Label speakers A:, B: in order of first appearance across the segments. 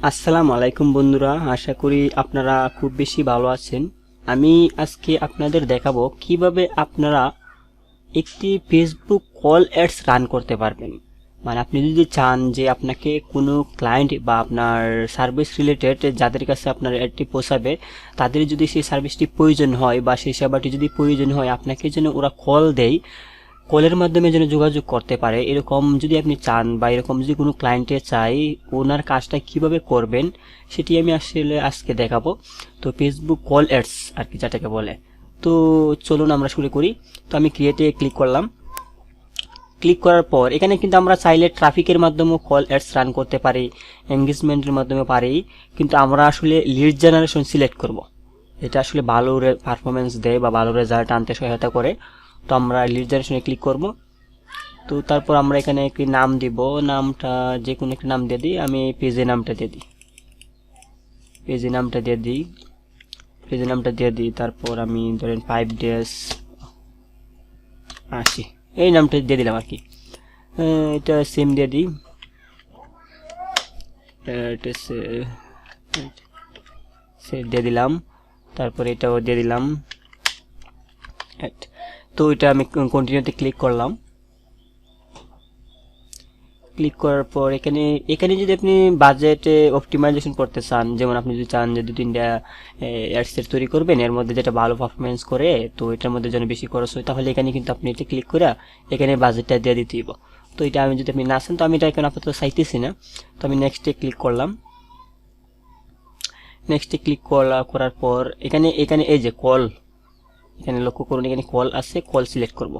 A: আসসালামু আলাইকুম বন্ধুরা, আশা করি আপনারা খুব বেশি ভালো আছেন। আমি আজকে আপনাদের দেখাবো কিভাবে আপনারা একটি ফেসবুক কল অ্যাডস রান করতে পারবেন। মানে আপনি যদি চান যে আপনাকে কোনো ক্লায়েন্ট বা আপনার সার্ভিস রিলেটেড যাদের কাছে আপনার অ্যাডটি পৌঁছাবে, তাদের যদি সেই সার্ভিসটি প্রয়োজন হয় বা সেই সেবাটি যদি প্রয়োজন হয়, আপনাকে যেন ওরা কল দেয়, কলের মাধ্যমে যেন যোগাযোগ করতে পারে, এরকম যদি আপনি চান বা এরকম যদি কোনো ক্লায়েন্টে চাই, ওনার কাজটা কিভাবে করবেন সেটি আমি আসলে আজকে দেখাবো। তো ফেসবুক কল অ্যাডস আর কি যেটাকে বলে। তো চলুন আমরা শুরু করি। তো আমি ক্রিয়েটে ক্লিক করলাম। ক্লিক করার পর এখানে কিন্তু আমরা চাইলে ট্রাফিকের মাধ্যমেও কল অ্যাডস রান করতে পারি, এঙ্গেজমেন্টের মাধ্যমে পারি, কিন্তু আমরা আসলে লিড জেনারেশন সিলেক্ট করব। এটা আসলে ভালো পারফরমেন্স দেয় বা ভালো রেজাল্ট আনতে সহায়তা করে। তো আমরা লিড জেনারেশনে ক্লিক করব। তো তারপর আমরা এখানে একটি নাম দিব, নামটা যে কোনো একটা নাম দিয়ে দিই। আমি পেজে নামটা দিয়ে দিই, পেজে নামটা দিয়ে দিই, পেজে নামটা দিয়ে দিই। তারপর আমি ধরেন 5 days 80 এই নামটা দিয়ে দিলাম আর কি। এটা সেম দিয়ে দিই, এটা সে দিয়ে দিলাম। তারপর এটাও দিয়ে দিলাম। তো এটা আমি কন্টিনিউতে ক্লিক করলাম। ক্লিক করার পর এখানে এখানে যদি আপনি বাজেটে অপটিমাইজেশন করতে চান, যেমন আপনি যদি চান যে 2-3টা অ্যাডসেট তৈরি করবেন, এর মধ্যে যেটা ভালো পারফরমেন্স করে, তো এটার মধ্যে যেন বেশি খরচ হয়, তাহলে এখানে কিন্তু আপনি এটা ক্লিক করে এখানে বাজেটটা দিয়ে দিতে হবে। তো এটা আমি যদি আপনি না চান, তো আমি এটা এখন আপাতত চাইতেছি না। তো আমি নেক্সটে ক্লিক করলাম। নেক্সটে ক্লিক করার পর এখানে এখানে এই যে কল, এখানে লক্ষ্য করুন, এখানে কল আছে, কল সিলেক্ট করব।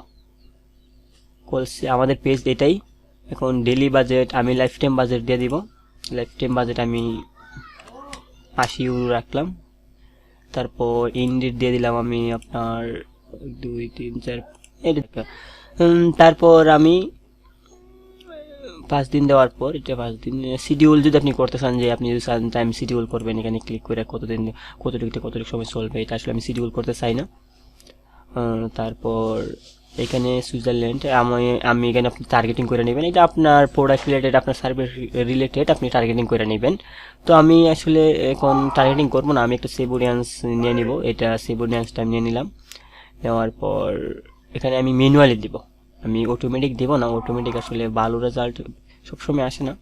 A: কল আমাদের পেজ এটাই। এখন ডেলি বাজেট আমি লাইফ টাইম বাজেট দিয়ে দিব। লাইফ টাইম বাজেট আমি 80 ইউরো রাখলাম। তারপর ইন্ডিট দিয়ে দিলাম আমি আপনার 2-3-4 তারপর আমি 5 দিন দেওয়ার পর, এটা 5 দিন শিডিউল যদি আপনি করতে চান, যে আপনি যদি চান টাইম শিডিউল করবেন, এখানে ক্লিক করে কতদিন কতটুকু সময় চলবে, এটা আসলে আমি শিডিউল করতে চাই না। তারপর এখানে সুইজারল্যান্ড আমি এখানে আপনি টার্গেটিং করে নেবেন, এটা আপনার প্রোডাক্ট রিলেটেড, আপনার সার্ভিস রিলেটেড আপনি টার্গেটিং করে নেবেন। তো আমি আসলে এখন টার্গেটিং করবো না, আমি একটা সেবুরিয়ান্স নিয়ে নিব। এটা সেবুরিয়ান্সটা আমি নিয়ে নিলাম। নেওয়ার পর এখানে আমি ম্যানুয়ালি দিব, আমি অটোমেটিক দিব না। অটোমেটিক আসলে ভালো রেজাল্ট সবসময় আসে না।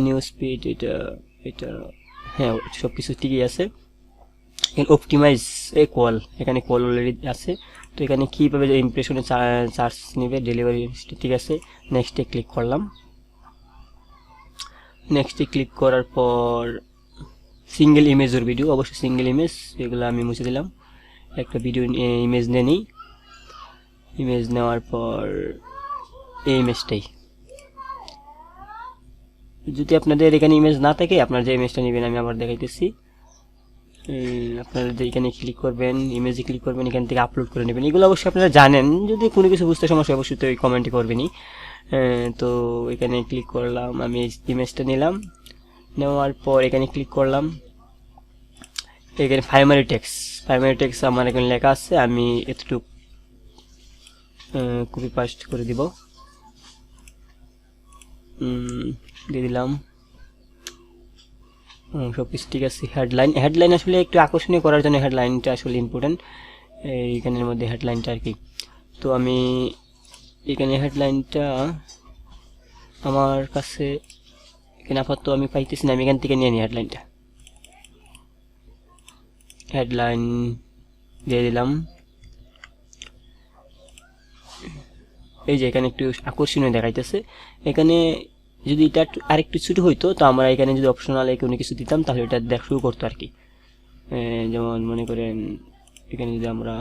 A: নিউজ স্পিড এটা এটা হ্যাঁ, সব কিছু ঠিকই আছে। অপটিমাইজ এ কল, এখানে কল অলরেডি আছে। তো এখানে কীভাবে ইমপ্রেশনে চার্জ নেবে, ডেলিভারি ঠিক আছে। নেক্সটে ক্লিক করলাম। নেক্সটে ক্লিক করার পর সিঙ্গেল ইমেজের ভিডিও, অবশ্যই সিঙ্গেল ইমেজ, এগুলো আমি মুছে দিলাম। একটা ভিডিও ইমেজ নিয়ে নিই। ইমেজ নেওয়ার পর এই ইমেজটাই, যদি আপনাদের এখানে ইমেজ না থাকে, আপনার যে ইমেজটা নেবেন আমি আবার দেখাইতেছি। আপনারা এখানে ক্লিক করবেন, ইমেজে ক্লিক করবেন, এখান থেকে আপলোড করে নেবেন। এগুলো অবশ্যই আপনারা জানেন, যদি কোনো কিছু বুঝতে সমস্যা অবশ্যই তো ওই কমেন্টে করবেনই। তো এখানে ক্লিক করলাম, আমি ইমেজটা নিলাম। নেওয়ার পর এখানে ক্লিক করলাম। এখানে প্রাইমারি টেক্সট আমার এখানে লেখা আছে, আমি এতটুকু কপি পাস্ট করে দিব, দিয়ে দিলাম। সবকিছু ঠিক আছে। হেডলাইন আসলে একটু আকর্ষণীয় করার জন্য হেডলাইনটা আসলে ইম্পর্টেন্ট, এইখানের মধ্যে হেডলাইনটা আর কি। তো আমি এখানে হেডলাইনটা আমার কাছে এখানে আপাতত আমি পাইতেছি না, আমি এখান থেকে নিয়ে নিই হেডলাইনটা। হেডলাইন দিয়ে দিলাম। এই যে এখানে একটু আকর্ষণীয় দেখাইতেছে। এখানে যদি এটা আরেকটু ছোটো হইতো, তো আমরা এখানে যদি অপশনাল কোনো কিছু দিতাম, তাহলে এটা দেখ শুরু করতো আর কি। যেমন মনে করেন এখানে যদি আমরা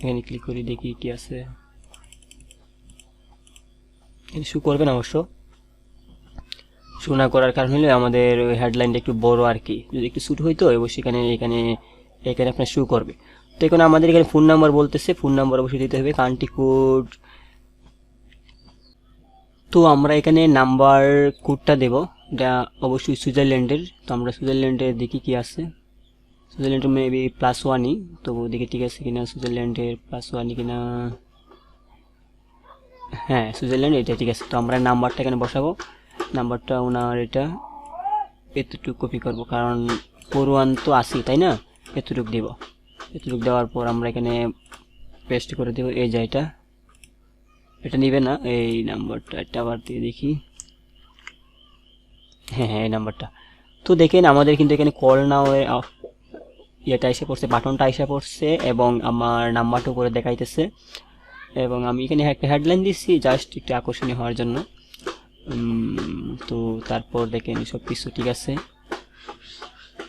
A: এখানে ক্লিক করি, দেখি কি আছে। শু করবেন অবশ্য, শু না করার কারণ হলে আমাদের ওই হেডলাইনটা একটু বড় আর কি। যদি একটু ছোটো হইতো অবশ্যই এখানে এখানে এখানে আপনার শু করবে। তো এখানে আমাদের এখানে ফোন নাম্বার বলতেছে, ফোন নাম্বার অবশ্যই দিতে হবে, কান্ট্রি কোড। তো আমরা এখানে নাম্বার কোডটা দেব, এটা অবশ্যই সুইজারল্যান্ডের। তো আমরা সুইজারল্যান্ডের দেখি কি আছে। সুইজারল্যান্ডের মেবি +1ই, তো দেখি ঠিক আছে কিনা, সুইজারল্যান্ডের +1ই কিনা। হ্যাঁ সুইজারল্যান্ড, এটা ঠিক আছে। তো আমরা নাম্বারটা এখানে বসাবো, নাম্বারটা ওনার এটা এতটুকু কপি করব, কারণ পড়ুয়ান তো আসি তাই না, এতটুকু দিব। এতটুকু দেওয়ার পর আমরা এখানে পেস্ট করে দেবো। এই যে এটা এটা নিবে না, এই নাম্বারটা এটা আবার দিয়ে দেখি। হ্যাঁ হ্যাঁ এই নাম্বারটা। তো দেখেন আমাদের কিন্তু এখানে কল নাও ইয়েটা এসে পড়ছে, বাটনটা এসে পড়ছে এবং আমার নাম্বারটা উপরে দেখাইতেছে। এবং আমি এখানে একটা হেডলাইন দিচ্ছি জাস্ট একটু আকর্ষণীয় হওয়ার জন্য। তো তারপর দেখেন সব কিছু ঠিক আছে,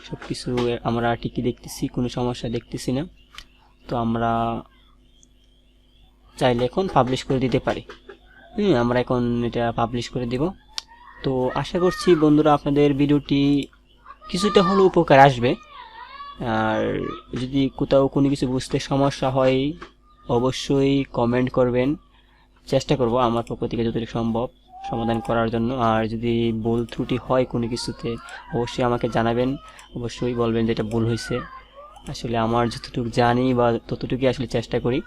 A: সব কিছু আমরা ঠিকই দেখতেছি, কোনো সমস্যা দেখতেছি না। তো আমরা চাইলে এখন পাবলিশ করে দিতে পারি। আমরা এখন এটা পাবলিশ করে দিব। তো আশা করছি বন্ধুরা আপনাদের ভিডিওটি কিছুটা হলেও উপকার আসবে। আর যদি কোথাও কোনো কিছু বুঝতে সমস্যা হয় অবশ্যই কমেন্ট করবেন, চেষ্টা করব আমার পক্ষ থেকে যতটুকু সম্ভব সমাধান করার জন্য। আর যদি ভুল ত্রুটি হয় কোনো কিছুতে অবশ্যই আমাকে জানাবেন, অবশ্যই বলবেন যেটা ভুল হয়েছে। আসলে আমার যতটুকু জানি বা ততটুকুই আসলে চেষ্টা করি।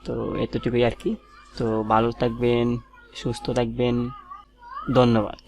A: তো এতটুকুই আর কি। তো ভালো থাকবেন, সুস্থ থাকবেন, ধন্যবাদ।